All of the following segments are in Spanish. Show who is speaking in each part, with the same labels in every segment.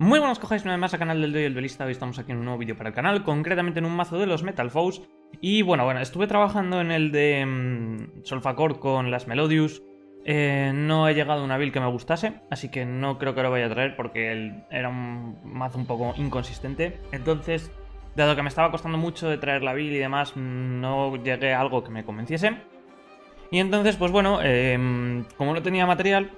Speaker 1: Muy buenos cojáis una vez más al canal del Doy el Duelista. Hoy estamos aquí en un nuevo vídeo para el canal, concretamente en un mazo de los Metal Foes. Y bueno, estuve trabajando en el de Solfacor con las Melodius. No he llegado a una build que me gustase, así que no creo que lo vaya a traer porque era un mazo un poco inconsistente. Entonces, dado que me estaba costando mucho de traer la build y demás, no llegué a algo que me convenciese. Y entonces, pues bueno, como no tenía material,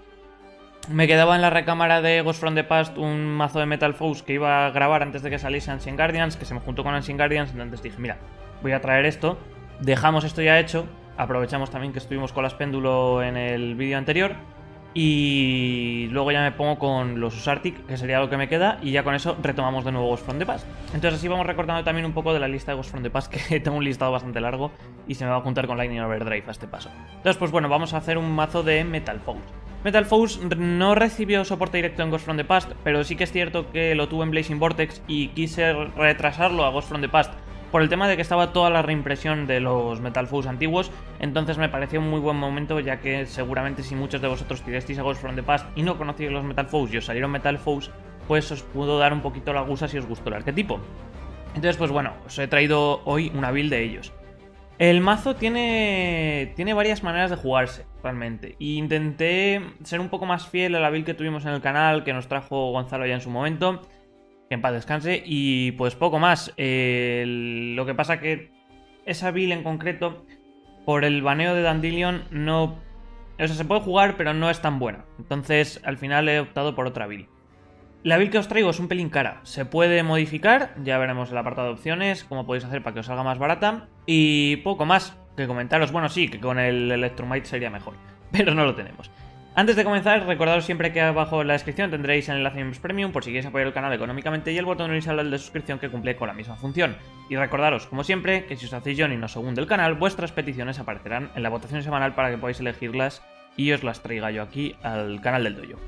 Speaker 1: me quedaba en la recámara de Ghost from the Past un mazo de Metal Foes que iba a grabar antes de que saliese Ancient Guardians, que se me juntó con Ancient Guardians, entonces dije, mira, voy a traer esto, dejamos esto ya hecho, aprovechamos también que estuvimos con las péndulo en el vídeo anterior, y luego ya me pongo con los Usartic, que sería lo que me queda, y ya con eso retomamos de nuevo Ghost from the Past. Entonces así vamos recordando también un poco de la lista de Ghost from the Past, que tengo un listado bastante largo y se me va a juntar con Lightning Overdrive a este paso. Entonces pues bueno, vamos a hacer un mazo de Metal Foes. Metal Foes no recibió soporte directo en Ghost from the Past, pero sí que es cierto que lo tuvo en Blazing Vortex y quise retrasarlo a Ghost from the Past por el tema de que estaba toda la reimpresión de los Metal Foes antiguos. Entonces me pareció un muy buen momento, ya que seguramente si muchos de vosotros tirasteis a Ghost from the Past y no conocíais los Metal Foes y os salieron Metal Foes, pues os pudo dar un poquito la gusa si os gustó el arquetipo. Entonces pues bueno, os he traído hoy una build de ellos. El mazo tiene varias maneras de jugarse, realmente. Y intenté ser un poco más fiel a la build que tuvimos en el canal, que nos trajo Gonzalo ya en su momento. Que en paz descanse. Y pues poco más. Lo que pasa que esa build en concreto, por el baneo de Dandelion, no... O sea, se puede jugar, pero no es tan buena. Entonces, al final he optado por otra build. La build que os traigo es un pelín cara, se puede modificar, ya veremos el apartado de opciones, cómo podéis hacer para que os salga más barata, y poco más que comentaros. Bueno, sí, que con el Electromite sería mejor, pero no lo tenemos. Antes de comenzar, recordaros siempre que abajo en la descripción tendréis el enlace a Miembros Premium por si queréis apoyar el canal económicamente y el botón horizontal de suscripción que cumple con la misma función. Y recordaros, como siempre, que si os hacéis Johnny no segundo el canal, vuestras peticiones aparecerán en la votación semanal para que podáis elegirlas y os las traiga yo aquí al canal del dojo.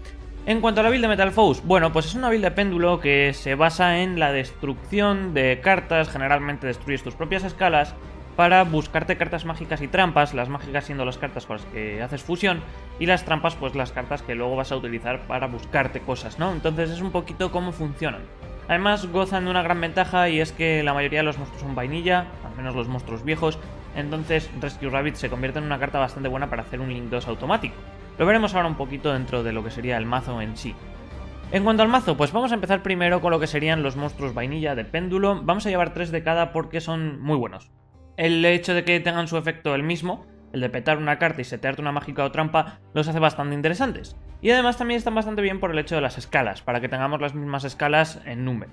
Speaker 1: En cuanto a la build de Metal Foes, bueno, pues es una build de péndulo que se basa en la destrucción de cartas, generalmente destruyes tus propias escalas, para buscarte cartas mágicas y trampas, las mágicas siendo las cartas con las que haces fusión, y las trampas pues las cartas que luego vas a utilizar para buscarte cosas, ¿no? Entonces es un poquito cómo funcionan. Además gozan de una gran ventaja y es que la mayoría de los monstruos son vainilla, al menos los monstruos viejos, entonces Rescue Rabbit se convierte en una carta bastante buena para hacer un Link 2 automático. Lo veremos ahora un poquito dentro de lo que sería el mazo en sí. En cuanto al mazo, pues vamos a empezar primero con lo que serían los monstruos vainilla de péndulo. Vamos a llevar 3 de cada porque son muy buenos. El hecho de que tengan su efecto el mismo, el de petar una carta y setearte una mágica o trampa, los hace bastante interesantes. Y además también están bastante bien por el hecho de las escalas, para que tengamos las mismas escalas en número.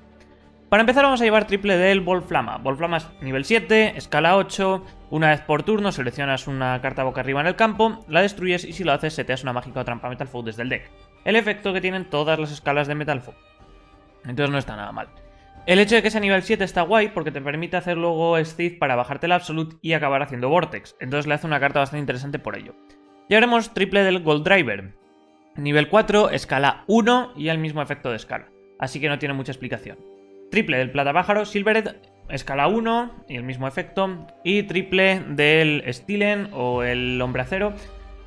Speaker 1: Para empezar vamos a llevar triple del Volflama. Volflama es nivel 7, escala 8, una vez por turno seleccionas una carta boca arriba en el campo, la destruyes y si lo haces seteas una mágica o trampa Metal Foe desde el deck. El efecto que tienen todas las escalas de Metal Foe. Entonces no está nada mal. El hecho de que sea nivel 7 está guay porque te permite hacer luego Stealth para bajarte el Absolute y acabar haciendo Vortex. Entonces le hace una carta bastante interesante por ello. Ya veremos triple del Gold Driver. Nivel 4, escala 1 y el mismo efecto de escala. Así que no tiene mucha explicación. Triple del Plata Pájaro, Silvered, escala 1 y el mismo efecto. Y triple del Stilen o el Hombre Acero,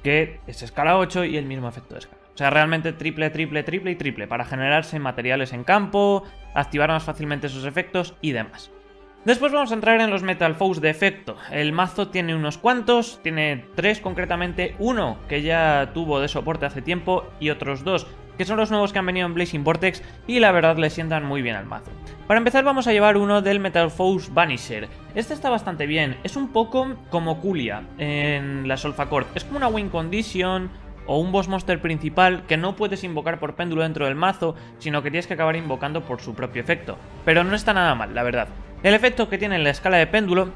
Speaker 1: que es escala 8 y el mismo efecto de escala. O sea, realmente triple, triple, triple y triple para generarse materiales en campo, activar más fácilmente sus efectos y demás. Después vamos a entrar en los Metal Foes de efecto. El mazo tiene unos cuantos, tiene 3 concretamente, uno que ya tuvo de soporte hace tiempo y otros 2 que son los nuevos que han venido en Blazing Vortex y la verdad le sientan muy bien al mazo. Para empezar vamos a llevar uno del Metal Foes Vanisher. Este está bastante bien, es un poco como Kulia en la Solfacor, es como una win condition o un boss monster principal que no puedes invocar por péndulo dentro del mazo, sino que tienes que acabar invocando por su propio efecto. Pero no está nada mal, la verdad. El efecto que tiene en la escala de péndulo,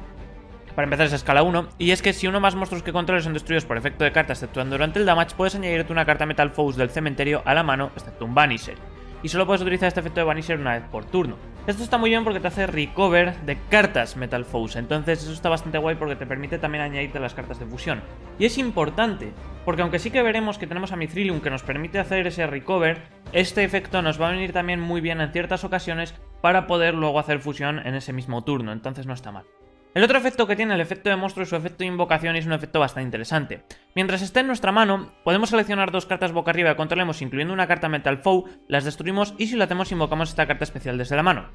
Speaker 1: para empezar es escala 1, y es que si uno más monstruos que controles son destruidos por efecto de carta exceptuando durante el damage, puedes añadirte una carta Metal Foes del cementerio a la mano, excepto un Vanisher. Y solo puedes utilizar este efecto de Vanisher una vez por turno. Esto está muy bien porque te hace recover de cartas Metal Foes, entonces eso está bastante guay porque te permite también añadirte las cartas de fusión. Y es importante, porque aunque sí que veremos que tenemos a Mithrilium que nos permite hacer ese recover, este efecto nos va a venir también muy bien en ciertas ocasiones para poder luego hacer fusión en ese mismo turno, entonces no está mal. El otro efecto que tiene el efecto de monstruo es su efecto de invocación y es un efecto bastante interesante. Mientras esté en nuestra mano, podemos seleccionar 2 cartas boca arriba que controlemos, incluyendo una carta Metal Foe, las destruimos y si lo hacemos invocamos esta carta especial desde la mano.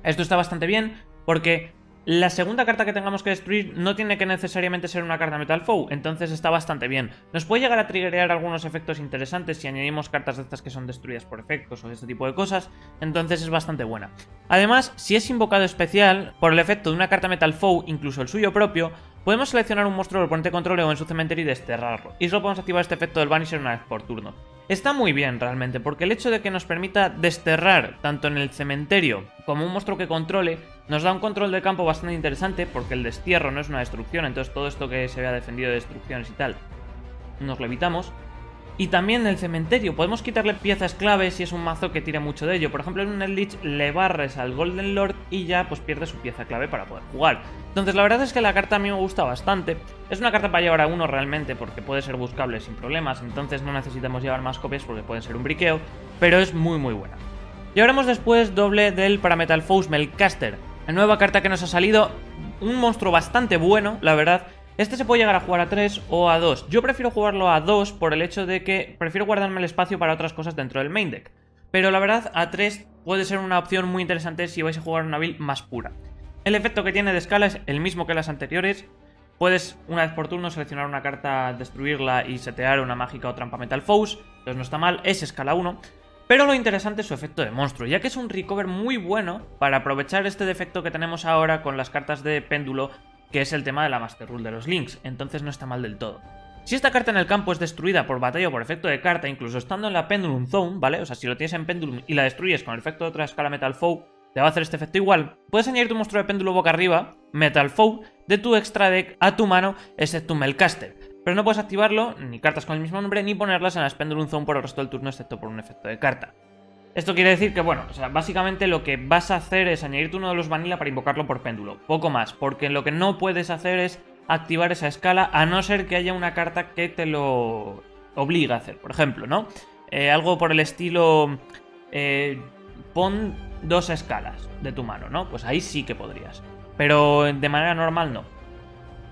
Speaker 1: Esto está bastante bien porque la segunda carta que tengamos que destruir no tiene que necesariamente ser una carta Metal Foe, entonces está bastante bien. Nos puede llegar a triggerear algunos efectos interesantes si añadimos cartas de estas que son destruidas por efectos o este tipo de cosas, entonces es bastante buena. Además, si es invocado especial, por el efecto de una carta Metal Foe, incluso el suyo propio, podemos seleccionar un monstruo del oponente controle o en su cementerio y desterrarlo, y solo podemos activar este efecto del Vanisher una vez por turno. Está muy bien realmente, porque el hecho de que nos permita desterrar tanto en el cementerio como un monstruo que controle, nos da un control de campo bastante interesante, porque el destierro no es una destrucción, entonces todo esto que se vea defendido de destrucciones y tal, nos lo evitamos. Y también en el cementerio podemos quitarle piezas clave si es un mazo que tire mucho de ello. Por ejemplo, en un Eldritch le barres al Golden Lord y ya pues pierde su pieza clave para poder jugar. Entonces la verdad es que la carta a mí me gusta bastante. Es una carta para llevar a uno realmente porque puede ser buscable sin problemas. Entonces no necesitamos llevar más copias porque puede ser un briqueo, pero es muy buena. Llevaremos después doble del Parametal Foes Melcaster. La nueva carta que nos ha salido, un monstruo bastante bueno, la verdad. Este se puede llegar a jugar a 3 o a 2. Yo prefiero jugarlo a 2 por el hecho de que prefiero guardarme el espacio para otras cosas dentro del main deck. Pero la verdad, a 3 puede ser una opción muy interesante si vais a jugar una build más pura. El efecto que tiene de escala es el mismo que las anteriores. Puedes, una vez por turno, seleccionar una carta, destruirla y setear una mágica o trampa Metal Foes. Entonces no está mal, es escala 1. Pero lo interesante es su efecto de monstruo, ya que es un recover muy bueno para aprovechar este defecto que tenemos ahora con las cartas de péndulo, que es el tema de la Master Rule de los links, entonces no está mal del todo. Si esta carta en el campo es destruida por batalla o por efecto de carta, incluso estando en la Pendulum Zone, ¿vale? O sea, si lo tienes en Pendulum y la destruyes con el efecto de otra escala Metal Foe, te va a hacer este efecto igual. Puedes añadir tu monstruo de péndulo boca arriba, Metal Foe, de tu extra deck a tu mano, excepto un Melcaster. Pero no puedes activarlo, ni cartas con el mismo nombre, ni ponerlas en la Pendulum Zone por el resto del turno, excepto por un efecto de carta. Esto quiere decir que, bueno, o sea, básicamente lo que vas a hacer es añadirte uno de los vanilla para invocarlo por péndulo. Poco más, porque lo que no puedes hacer es activar esa escala, a no ser que haya una carta que te lo obliga a hacer. Por ejemplo, ¿no? Algo por el estilo... pon 2 escalas de tu mano, ¿no? Pues ahí sí que podrías. Pero de manera normal no.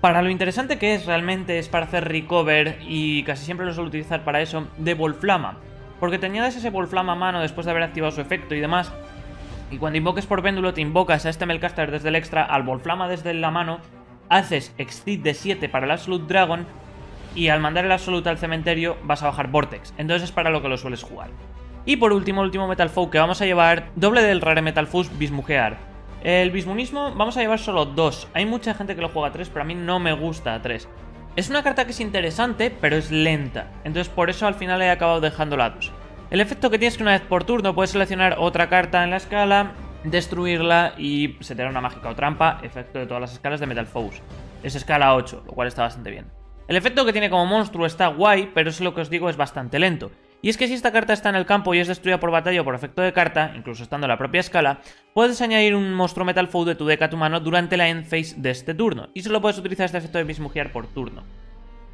Speaker 1: Para lo interesante que es realmente es para hacer recover, y casi siempre lo suelo utilizar para eso, de Volflama. Porque te añades ese Volflama a mano después de haber activado su efecto y demás. Y cuando invoques por péndulo te invocas a este Melcaster desde el extra, al Volflama desde la mano, haces Exceed de 7 para el Absolute Dragon y al mandar el Absolute al cementerio vas a bajar Vortex. Entonces es para lo que lo sueles jugar. Y por último, el último Metal Foe que vamos a llevar, doble del Rare Metal Foes Bismugear. El Bismunismo vamos a llevar solo 2. Hay mucha gente que lo juega a 3, pero a mí no me gusta a 3. Es una carta que es interesante, pero es lenta, entonces por eso al final he acabado dejándola a 2. El efecto que tienes es que una vez por turno puedes seleccionar otra carta en la escala, destruirla y setear una mágica o trampa, efecto de todas las escalas de Metal Foes. Es escala 8, lo cual está bastante bien. El efecto que tiene como monstruo está guay, pero es lo que os digo, es bastante lento. Y es que si esta carta está en el campo y es destruida por batalla o por efecto de carta, incluso estando en la propia escala, puedes añadir un monstruo Metal Foe de tu deck a tu mano durante la end phase de este turno, y solo puedes utilizar este efecto de Bismugear por turno.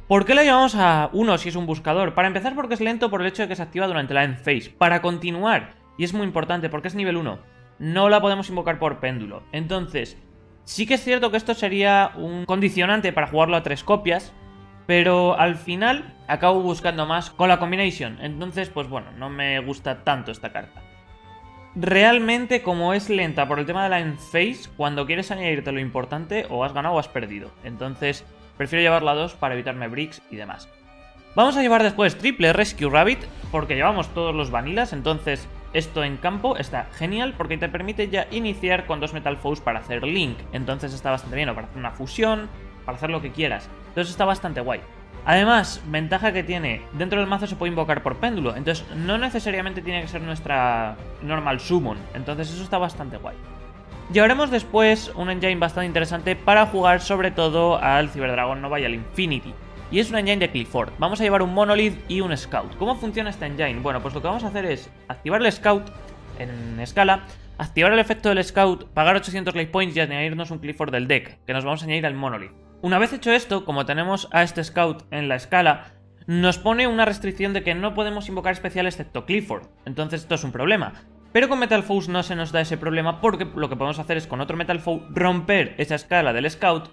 Speaker 1: ¿Por qué lo llevamos a 1 si es un buscador? Para empezar porque es lento por el hecho de que se activa durante la end phase. Para continuar, y es muy importante porque es nivel 1, no la podemos invocar por péndulo. Entonces, sí que es cierto que esto sería un condicionante para jugarlo a 3 copias, pero al final acabo buscando más con la combination. Entonces, pues bueno, no me gusta tanto esta carta. Realmente, como es lenta por el tema de la end phase, cuando quieres añadirte lo importante, o has ganado o has perdido. Entonces, prefiero llevarla a 2 para evitarme bricks y demás. Vamos a llevar después triple Rescue Rabbit, porque llevamos todos los vanilas, entonces esto en campo está genial porque te permite ya iniciar con 2 Metal Foes para hacer Link. Entonces está bastante bien, o para hacer una fusión, para hacer lo que quieras. Entonces está bastante guay. Además, ventaja que tiene, dentro del mazo se puede invocar por péndulo, entonces no necesariamente tiene que ser nuestra normal summon, entonces eso está bastante guay. Llevaremos después un engine bastante interesante para jugar sobre todo al Cyberdragon Nova y al Infinity, y es un engine de Clifford. Vamos a llevar un Monolith y un Scout. ¿Cómo funciona este engine? Bueno, pues lo que vamos a hacer es activar el Scout en escala, activar el efecto del Scout, pagar 800 life points y añadirnos un Clifford del deck, que nos vamos a añadir al Monolith. Una vez hecho esto, como tenemos a este Scout en la escala, nos pone una restricción de que no podemos invocar especial excepto Clifford. Entonces esto es un problema. Pero con Metal Foes no se nos da ese problema porque lo que podemos hacer es con otro Metal Foe romper esa escala del Scout.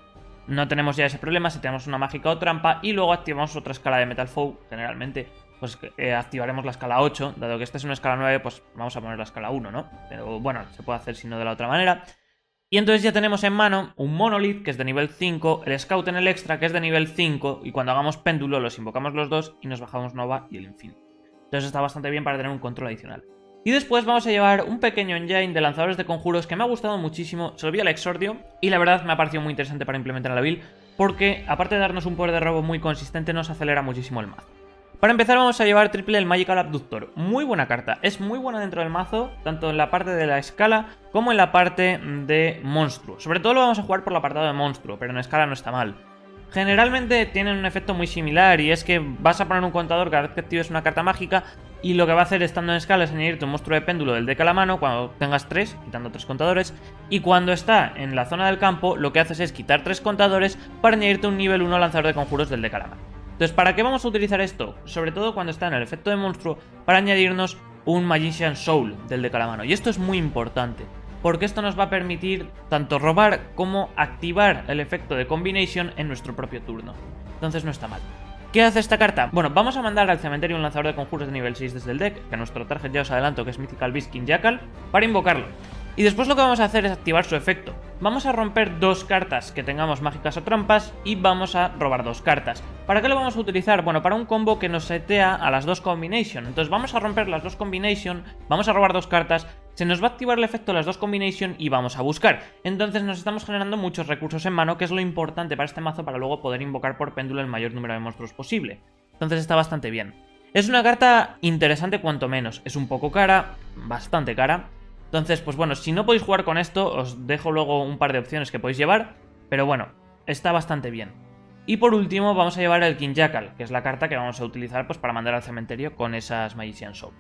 Speaker 1: No tenemos ya ese problema si tenemos una mágica o trampa y luego activamos otra escala de Metal Foe. Generalmente pues activaremos la escala 8, dado que esta es una escala 9, pues vamos a poner la escala 1, ¿no? Pero bueno, se puede hacer si no de la otra manera. Y entonces ya tenemos en mano un Monolith, que es de nivel 5, el Scout en el extra, que es de nivel 5, y cuando hagamos péndulo los invocamos los dos y nos bajamos Nova y el Infinity. Entonces está bastante bien para tener un control adicional. Y después vamos a llevar un pequeño engine de lanzadores de conjuros que me ha gustado muchísimo. Se lo vi al Exordio y la verdad me ha parecido muy interesante para implementar en la build, porque aparte de darnos un poder de robo muy consistente, nos acelera muchísimo el mazo. Para empezar vamos a llevar triple el Magical Abductor, muy buena carta, es muy buena dentro del mazo, tanto en la parte de la escala como en la parte de monstruo. Sobre todo lo vamos a jugar por el apartado de monstruo, pero en escala no está mal. Generalmente tienen un efecto muy similar y es que vas a poner un contador cada vez que actives una carta mágica y lo que va a hacer estando en escala es añadirte un monstruo de péndulo del deck a la mano cuando tengas 3, quitando 3 contadores, y cuando está en la zona del campo lo que haces es quitar 3 contadores para añadirte un nivel 1 lanzador de conjuros del deck a la mano. Entonces, ¿para qué vamos a utilizar esto? Sobre todo cuando está en el efecto de monstruo, para añadirnos un Magician Soul del deck a la mano. Y esto es muy importante, porque esto nos va a permitir tanto robar como activar el efecto de Combination en nuestro propio turno. Entonces no está mal. ¿Qué hace esta carta? Bueno, vamos a mandar al cementerio un lanzador de conjuros de nivel 6 desde el deck, que a nuestro target ya os adelanto que es Mythical Beast King Jackal, para invocarlo. Y después lo que vamos a hacer es activar su efecto. Vamos a romper 2 cartas que tengamos mágicas o trampas y vamos a robar 2 cartas. ¿Para qué lo vamos a utilizar? Bueno, para un combo que nos setea a las 2 combination. Entonces vamos a romper las 2 combination, vamos a robar 2 cartas, se nos va a activar el efecto de las 2 combination y vamos a buscar. Entonces nos estamos generando muchos recursos en mano, que es lo importante para este mazo para luego poder invocar por péndulo el mayor número de monstruos posible. Entonces está bastante bien. Es una carta interesante cuanto menos. Es un poco cara, bastante cara. Entonces, pues bueno, si no podéis jugar con esto, os dejo luego un par de opciones que podéis llevar, pero bueno, está bastante bien. Y por último vamos a llevar el King Jackal, que es la carta que vamos a utilizar pues para mandar al cementerio con esas Magician Soul.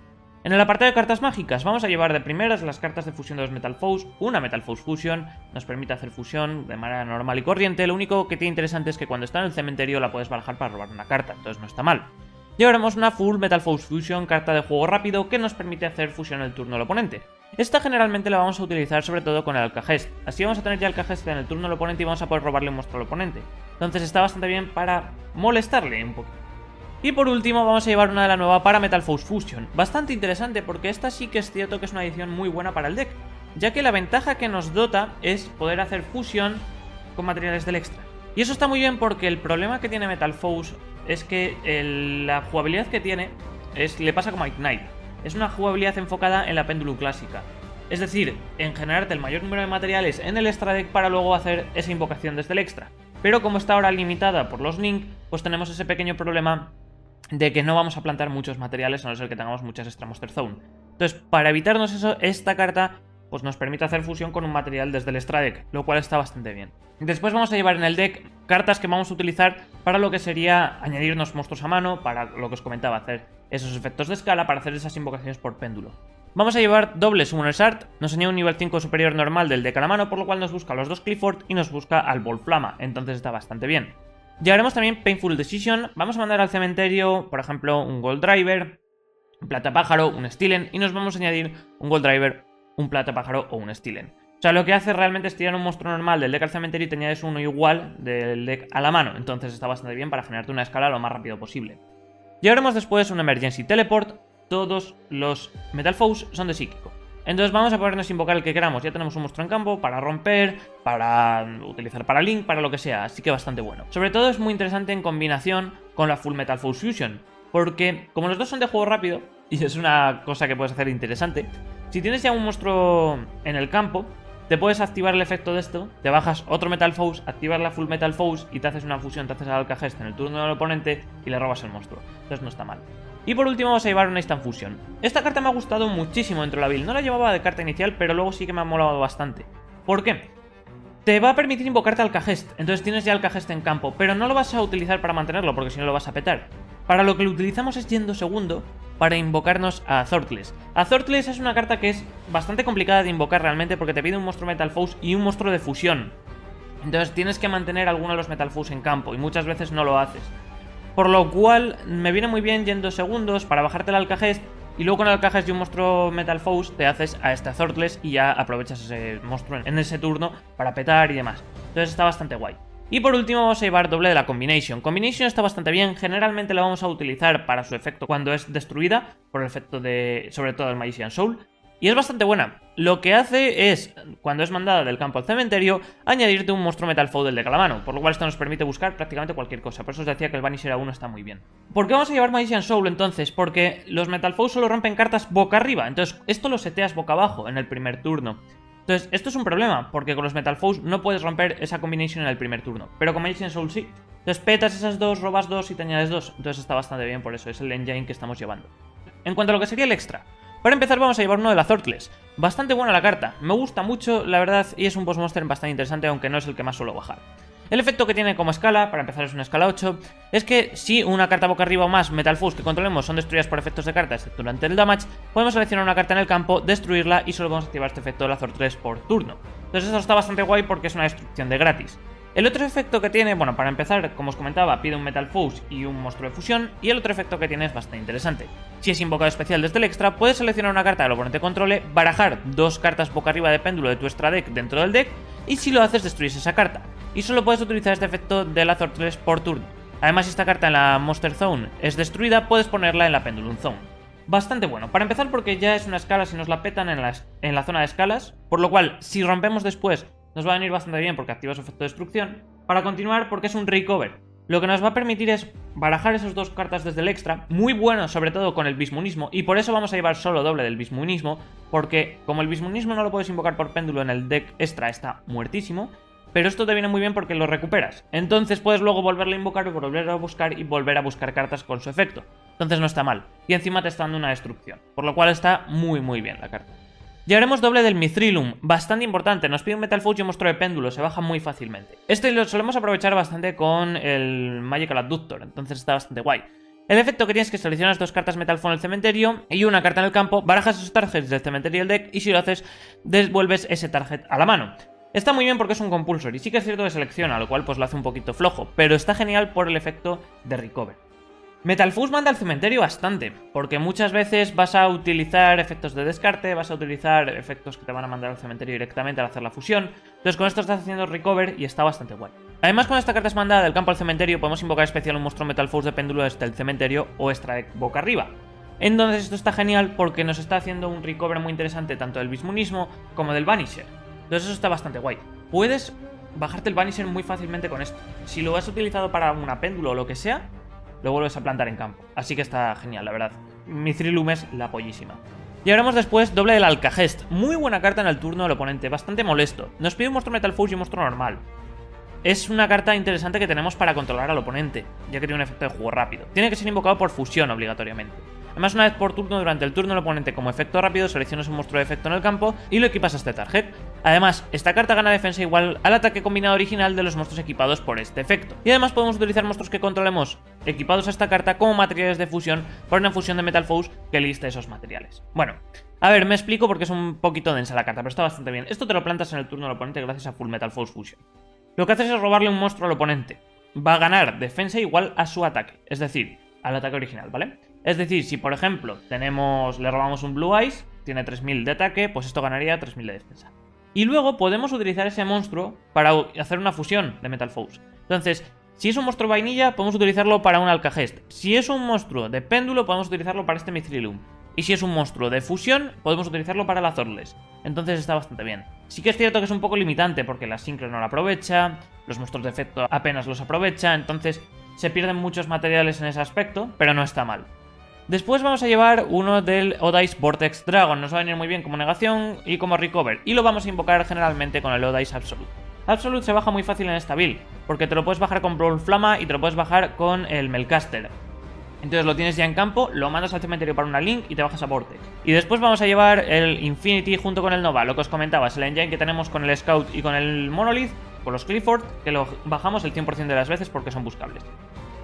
Speaker 1: En el apartado de cartas mágicas vamos a llevar de primeras las cartas de fusión de los Metal Foes. Una Metal Foes Fusion nos permite hacer fusión de manera normal y corriente. Lo único que tiene interesante es que cuando está en el cementerio la puedes barajar para robar una carta, entonces no está mal. Llevaremos una Full Metal Foes Fusion, carta de juego rápido que nos permite hacer fusión en el turno del oponente. Esta generalmente la vamos a utilizar sobre todo con el Alcahest, así vamos a tener ya el Alcahest en el turno del oponente y vamos a poder robarle un monstruo al oponente. Entonces está bastante bien para molestarle un poquito. Y por último vamos a llevar una de la nueva para Metal Foes Fusion, bastante interesante porque esta sí que es cierto que es una edición muy buena para el deck, ya que la ventaja que nos dota es poder hacer fusión con materiales del extra. Y eso está muy bien porque el problema que tiene Metal Foes es que la jugabilidad que tiene le pasa como a Ignite. Es una jugabilidad enfocada en la Pendulum clásica. Es decir, en generarte el mayor número de materiales en el extra deck para luego hacer esa invocación desde el extra. Pero como está ahora limitada por los Link, pues tenemos ese pequeño problema de que no vamos a plantar muchos materiales a no ser que tengamos muchas extra Monster Zone. Entonces, para evitarnos eso, esta carta pues nos permite hacer fusión con un material desde el extra deck, lo cual está bastante bien. Después vamos a llevar en el deck cartas que vamos a utilizar para lo que sería añadirnos monstruos a mano, para lo que os comentaba, hacer esos efectos de escala, para hacer esas invocaciones por péndulo. Vamos a llevar doble Summoner's Art, nos añade un nivel 5 superior normal del deck a la mano, por lo cual nos busca a los 2 Clifford y nos busca al Volflama, entonces está bastante bien. Llevaremos también Painful Decision, vamos a mandar al cementerio, por ejemplo, un Gold Driver, un Plata Pájaro, un Steelen, y nos vamos a añadir un Gold Driver, un Plata Pájaro o un Steelen. O sea, lo que hace realmente es tirar un monstruo normal del deck al cementerio y te añades uno igual del deck a la mano. Entonces está bastante bien para generarte una escala lo más rápido posible. Llevaremos después un Emergency Teleport. Todos los Metal Foes son de psíquico. Entonces vamos a podernos invocar el que queramos. Ya tenemos un monstruo en campo para romper, para utilizar para Link, para lo que sea. Así que bastante bueno. Sobre todo es muy interesante en combinación con la Full Metal Foes Fusion. Porque como los dos son de juego rápido, y es una cosa que puedes hacer interesante, si tienes ya un monstruo en el campo, te puedes activar el efecto de esto, te bajas otro Metal Foes, activas la Full Metal Foes y te haces una fusión, te haces al Alcahest en el turno del oponente y le robas el monstruo. Entonces no está mal. Y por último vamos a llevar una Instant Fusion. Esta carta me ha gustado muchísimo dentro de la build. No la llevaba de carta inicial, pero luego sí que me ha molado bastante. ¿Por qué? Te va a permitir invocarte al Alcahest, entonces tienes ya el Alcahest en campo, pero no lo vas a utilizar para mantenerlo porque si no lo vas a petar. Para lo que lo utilizamos es yendo segundo para invocarnos a Thortless. A Thortless es una carta que es bastante complicada de invocar realmente porque te pide un monstruo Metal Foes y un monstruo de fusión. Entonces tienes que mantener alguno de los Metal Foes en campo y muchas veces no lo haces. Por lo cual me viene muy bien yendo segundos para bajarte el Alcahest y luego con el Alcajest y un monstruo Metal Foes te haces a este Azortles y ya aprovechas ese monstruo en ese turno para petar y demás. Entonces está bastante guay. Y por último vamos a llevar doble de la Combination. Combination está bastante bien, generalmente la vamos a utilizar para su efecto cuando es destruida, por el efecto de, sobre todo, el Magician Soul. Y es bastante buena. Lo que hace es, cuando es mandada del campo al cementerio, añadirte un monstruo Metal Foe del deck a la mano, por lo cual esto nos permite buscar prácticamente cualquier cosa. Por eso os decía que el Vanisher A1 está muy bien. ¿Por qué vamos a llevar Magician Soul entonces? Porque los Metal Foe solo rompen cartas boca arriba, entonces esto lo seteas boca abajo en el primer turno. Entonces, esto es un problema, porque con los Metal Foes no puedes romper esa combination en el primer turno, pero con Magician Soul sí. Entonces petas esas dos, robas dos y te añades dos, entonces está bastante bien, por eso es el engine que estamos llevando. En cuanto a lo que sería el extra, para empezar vamos a llevar uno de la Azortles. Bastante buena la carta, me gusta mucho, la verdad, y es un boss monster bastante interesante, aunque no es el que más suelo bajar. El efecto que tiene como escala, para empezar es una escala 8, es que si una carta boca arriba o más Metal Foes que controlemos son destruidas por efectos de cartas durante el damage, podemos seleccionar una carta en el campo, destruirla y solo vamos a activar este efecto de la Azortles por turno. Entonces eso está bastante guay porque es una destrucción de gratis. El otro efecto que tiene, bueno, para empezar, como os comentaba, pide un Metal Foes y un monstruo de fusión, y el otro efecto que tiene es bastante interesante. Si es invocado especial desde el extra, puedes seleccionar una carta del oponente controle, barajar dos cartas boca arriba de péndulo de tu extra deck dentro del deck, y si lo haces destruyes esa carta. Y solo puedes utilizar este efecto de la Azortles por turno. Además, si esta carta en la Monster Zone es destruida, puedes ponerla en la Pendulum Zone. Bastante bueno, para empezar porque ya es una escala si nos la petan en la zona de escalas, por lo cual si rompemos después nos va a venir bastante bien porque activa su efecto de destrucción. Para continuar porque es un recover, lo que nos va a permitir es barajar esas dos cartas desde el extra, muy bueno sobre todo con el Bismunismo, y por eso vamos a llevar solo doble del Bismunismo, porque como el Bismunismo no lo puedes invocar por péndulo en el deck extra, está muertísimo. Pero esto te viene muy bien porque lo recuperas. Entonces puedes luego volverlo a invocar y volver a buscar y volver a buscar cartas con su efecto. Entonces no está mal. Y encima te está dando una destrucción. Por lo cual está muy bien la carta. Llevaremos doble del Mithrilum. Bastante importante. Nos pide un Metal Foe y un monstruo de péndulo. Se baja muy fácilmente. Este lo solemos aprovechar bastante con el Magical Adductor. Entonces está bastante guay. El efecto que tienes es que seleccionas dos cartas Metal Foe en el cementerio y una carta en el campo. Barajas esos targets del cementerio y el deck. Y si lo haces, devuelves ese target a la mano. Está muy bien porque es un compulsor y sí que es cierto que selecciona, lo cual pues lo hace un poquito flojo, pero está genial por el efecto de recover. Metal Foes manda al cementerio bastante, porque muchas veces vas a utilizar efectos de descarte, vas a utilizar efectos que te van a mandar al cementerio directamente al hacer la fusión, entonces con esto estás haciendo recover y está bastante guay. Además, cuando esta carta es mandada del campo al cementerio, podemos invocar especial un monstruo Metal Foes de péndulo desde el cementerio o extra deck boca arriba. Entonces esto está genial porque nos está haciendo un recover muy interesante tanto del Bismunismo como del Vanisher. Entonces eso está bastante guay. Puedes bajarte el Vanisher muy fácilmente con esto. Si lo has utilizado para una péndulo o lo que sea, lo vuelves a plantar en campo. Así que está genial, la verdad. Mithrilum es la pollísima. Y ahora después doble del Alcajest. Muy buena carta en el turno del oponente, bastante molesto. Nos pide un monstruo Metal Foes y un monstruo normal. Es una carta interesante que tenemos para controlar al oponente, ya que tiene un efecto de juego rápido. Tiene que ser invocado por fusión obligatoriamente. Además, una vez por turno, durante el turno del oponente como efecto rápido, seleccionas un monstruo de efecto en el campo y lo equipas a este target. Además, esta carta gana defensa igual al ataque combinado original de los monstruos equipados por este efecto. Y además podemos utilizar monstruos que controlemos equipados a esta carta como materiales de fusión para una fusión de Metal Foes que liste esos materiales. Bueno, a ver, me explico porque es un poquito densa la carta, pero está bastante bien. Esto te lo plantas en el turno del oponente gracias a Full Metal Foes Fusion. Lo que haces es robarle un monstruo al oponente. Va a ganar defensa igual a su ataque, es decir, al ataque original, ¿vale? Es decir, si por ejemplo le robamos un Blue Eyes, tiene 3000 de ataque, pues esto ganaría 3000 de defensa. Y luego podemos utilizar ese monstruo para hacer una fusión de Metal Foes. Entonces, si es un monstruo vainilla, podemos utilizarlo para un Alcajest. Si es un monstruo de péndulo, podemos utilizarlo para este Mithrilum. Y si es un monstruo de fusión, podemos utilizarlo para la Azortles. Entonces está bastante bien. Sí que es cierto que es un poco limitante porque la Synchro no la aprovecha, los monstruos de efecto apenas los aprovecha, entonces se pierden muchos materiales en ese aspecto, pero no está mal. Después vamos a llevar uno del Odice Vortex Dragon, nos va a venir muy bien como negación y como recover, y lo vamos a invocar generalmente con el Odice Absolute. Absolute se baja muy fácil en esta build, porque te lo puedes bajar con Brawl Flama y te lo puedes bajar con el Melcaster. Entonces lo tienes ya en campo, lo mandas al cementerio para una Link y te bajas a Vortex. Y después vamos a llevar el Infinity junto con el Nova, lo que os comentaba, es el engine que tenemos con el Scout y con el Monolith, con los Clifford, que lo bajamos el 100% de las veces porque son buscables.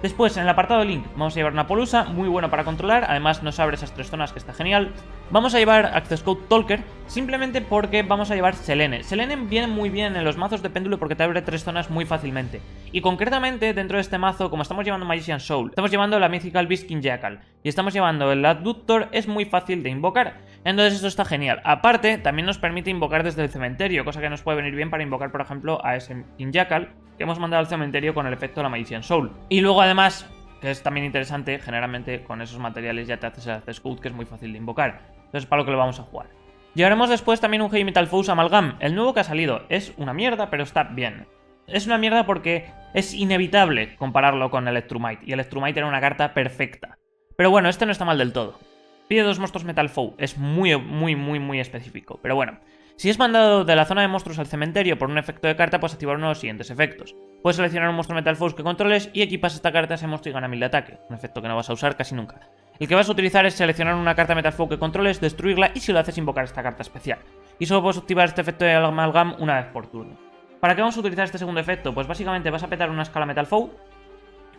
Speaker 1: Después, en el apartado Link, vamos a llevar una Polusa, muy bueno para controlar, además nos abre esas 3 zonas que está genial. Vamos a llevar Access Code Talker, simplemente porque vamos a llevar Selene. Selene viene muy bien en los mazos de péndulo porque te abre 3 zonas muy fácilmente. Y concretamente, dentro de este mazo, como estamos llevando Magician Soul, estamos llevando la Mythical Beast King Jackal, y estamos llevando el Adductor, es muy fácil de invocar. Entonces esto está genial. Aparte, también nos permite invocar desde el cementerio, cosa que nos puede venir bien para invocar, por ejemplo, a ese King Jackal que hemos mandado al cementerio con el efecto de la Magician Soul. Y luego además, que es también interesante, generalmente con esos materiales ya te haces el Access Code, que es muy fácil de invocar. Entonces para lo que lo vamos a jugar. Llevaremos después también un Heavy Metal Foes Amalgam. El nuevo que ha salido es una mierda, pero está bien. Es una mierda porque es inevitable compararlo con Electrumite, y Electrumite era una carta perfecta. Pero bueno, este no está mal del todo. Pide 2 monstruos Metal Foe, es muy específico, pero bueno. Si es mandado de la zona de monstruos al cementerio por un efecto de carta, puedes activar uno de los siguientes efectos. Puedes seleccionar un monstruo Metal Foe que controles y equipas esta carta a ese monstruo y gana 1000 de ataque, un efecto que no vas a usar casi nunca. El que vas a utilizar es seleccionar una carta Metal Foe que controles, destruirla y si lo haces invocar esta carta especial. Y solo puedes activar este efecto de Amalgam una vez por turno. ¿Para qué vamos a utilizar este segundo efecto? Pues básicamente vas a petar una escala Metal Foe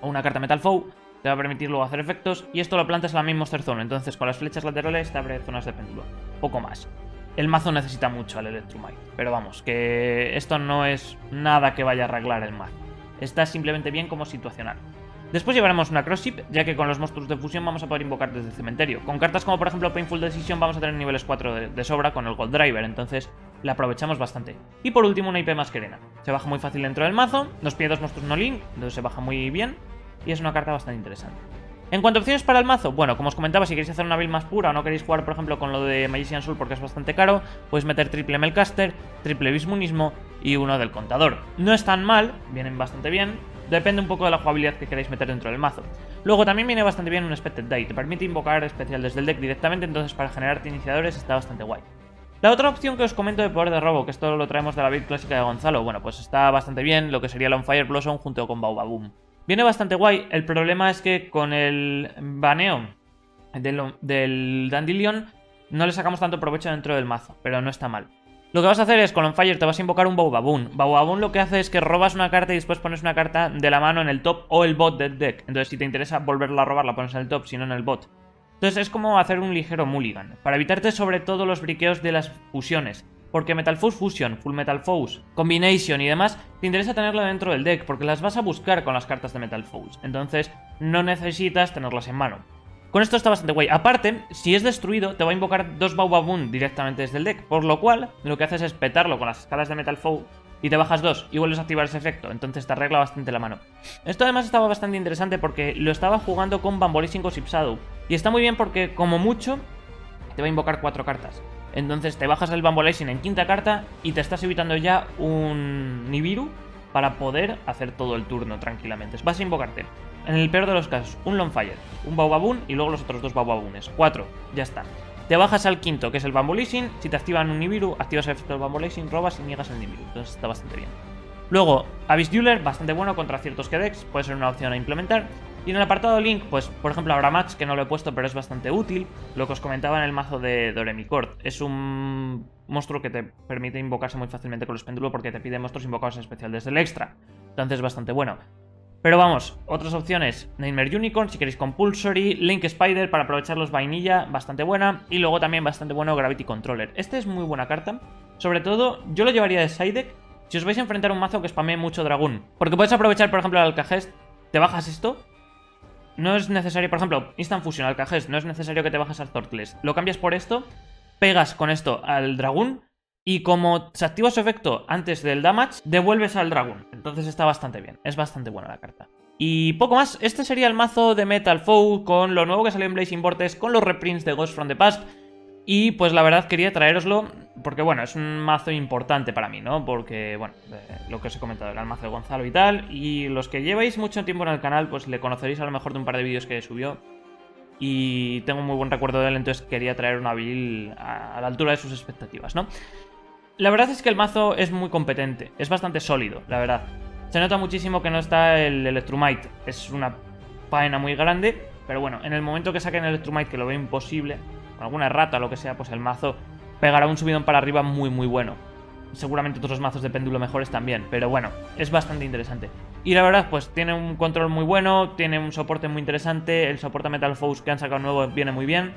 Speaker 1: o una carta Metal Foe, te va a permitir luego hacer efectos y esto lo plantas en la misma Monster Zone, entonces con las flechas laterales te abre zonas de péndulo, poco más. El mazo necesita mucho al Electrumite, pero vamos, que esto no es nada que vaya a arreglar el mazo. Está simplemente bien como situacional. Después llevaremos una Cross Ship, ya que con los monstruos de fusión vamos a poder invocar desde el cementerio. Con cartas como por ejemplo Painful Decision vamos a tener niveles 4 de sobra con el Gold Driver, entonces la aprovechamos bastante. Y por último una IP Masquerena. Se baja muy fácil dentro del mazo, nos pide 2 monstruos no link, entonces se baja muy bien y es una carta bastante interesante. En cuanto a opciones para el mazo, bueno, como os comentaba, si queréis hacer una build más pura o no queréis jugar, por ejemplo, con lo de Magician Soul porque es bastante caro, podéis meter triple Melcaster, triple Bismunismo y uno del Contador. No es tan mal, vienen bastante bien, depende un poco de la jugabilidad que queráis meter dentro del mazo. Luego también viene bastante bien un Expected Die, te permite invocar especial desde el deck directamente, entonces para generarte iniciadores está bastante guay. La otra opción que os comento de poder de robo, que esto lo traemos de la build clásica de Gonzalo, bueno, pues está bastante bien, lo que sería el On Fire Blossom junto con Baobaboom. Viene bastante guay, el problema es que con el baneo del Dandelion no le sacamos tanto provecho dentro del mazo, pero no está mal. Lo que vas a hacer es, con On Fire te vas a invocar un Baobaboom. Baobaboom lo que hace es que robas una carta y después pones una carta de la mano en el top o el bot del deck. Entonces si te interesa volverla a robar la pones en el top, si no en el bot. Entonces es como hacer un ligero mulligan, para evitarte sobre todo los briqueos de las fusiones. Porque Metal Foes Fusion, Full Metal Foes, Combination y demás, te interesa tenerlo dentro del deck, porque las vas a buscar con las cartas de Metal Foes. Entonces no necesitas tenerlas en mano. Con esto está bastante guay. Aparte, si es destruido, te va a invocar 2 Baobaboom directamente desde el deck, por lo cual lo que haces es petarlo con las escalas de Metal Foe y te bajas 2 y vuelves a activar ese efecto, entonces te arregla bastante la mano. Esto además estaba bastante interesante porque lo estaba jugando con Bambolicing Gossip Shadow, y está muy bien porque como mucho te va a invocar 4 cartas. Entonces te bajas el Bambolicing en quinta carta y te estás evitando ya un Nibiru para poder hacer todo el turno tranquilamente. Vas a invocarte, en el peor de los casos, un Longfire, un Baobaboom y luego los otros 2 Baobaboones. 4, ya está. Te bajas al quinto, que es el Bambolicing. Si te activan un Nibiru, activas el efecto del Bambolicing, robas y niegas el Nibiru. Entonces está bastante bien. Luego, Abyss Dueler, bastante bueno contra ciertos Kedex, puede ser una opción a implementar. Y en el apartado Link, pues por ejemplo Abramax, que no lo he puesto pero es bastante útil. Lo que os comentaba en el mazo de Doremicord. Es un monstruo que te permite invocarse muy fácilmente con los péndulos porque te pide monstruos invocados en especial desde el extra. Entonces es bastante bueno. Pero vamos, otras opciones, Nightmare Unicorn, si queréis Compulsory, Link Spider para aprovechar los vainilla, bastante buena, y luego también bastante bueno Gravity Controller. Este es muy buena carta, sobre todo yo lo llevaría de side deck si os vais a enfrentar a un mazo que spamee mucho dragón, porque puedes aprovechar por ejemplo el Alcahest, te bajas esto, no es necesario, por ejemplo, Instant Fusion Alcahest, no es necesario que te bajes al Thortless, lo cambias por esto, pegas con esto al dragón, y como se activa su efecto antes del damage, devuelves al dragón. Entonces está bastante bien, es bastante buena la carta. Y poco más, este sería el mazo de Metal Foe con lo nuevo que salió en Blazing Vortex, con los reprints de Ghost from the Past. Y pues la verdad quería traeroslo porque bueno, es un mazo importante para mí, ¿no? Porque bueno, lo que os he comentado, era el mazo de Gonzalo y tal. Y los que lleváis mucho tiempo en el canal, pues le conoceréis a lo mejor de un par de vídeos que subió. Y tengo un muy buen recuerdo de él, entonces quería traer una build a la altura de sus expectativas, ¿no? La verdad es que el mazo es muy competente, es bastante sólido, la verdad. Se nota muchísimo que no está el Electrumite, es una faena muy grande, pero bueno, en el momento que saquen el Electrumite, que lo veo imposible, con alguna errata o lo que sea, pues el mazo pegará un subidón para arriba muy bueno. Seguramente otros mazos de péndulo mejores también, pero bueno, es bastante interesante. Y la verdad, pues tiene un control muy bueno, tiene un soporte muy interesante, el soporte a Metal Foes que han sacado nuevo viene muy bien.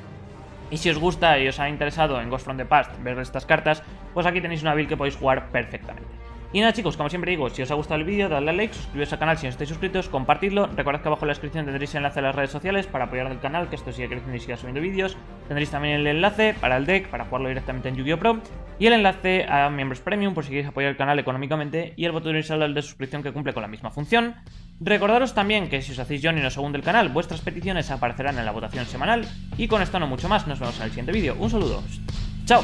Speaker 1: Y si os gusta y os ha interesado en Ghost from the Past ver estas cartas, pues aquí tenéis una build que podéis jugar perfectamente. Y nada chicos, como siempre digo, si os ha gustado el vídeo, dadle a like, suscribiros al canal si no estáis suscritos, compartidlo, recordad que abajo en la descripción tendréis el enlace a las redes sociales para apoyar al canal, que esto siga creciendo y siga subiendo vídeos, tendréis también el enlace para el deck, para jugarlo directamente en Yu-Gi-Oh! Pro, y el enlace a miembros premium por si queréis apoyar el canal económicamente, y el botón horizontal de suscripción que cumple con la misma función. Recordaros también que si os hacéis Johnny o segundo del canal, vuestras peticiones aparecerán en la votación semanal, y con esto no mucho más, nos vemos en el siguiente vídeo, un saludo, ¡chao!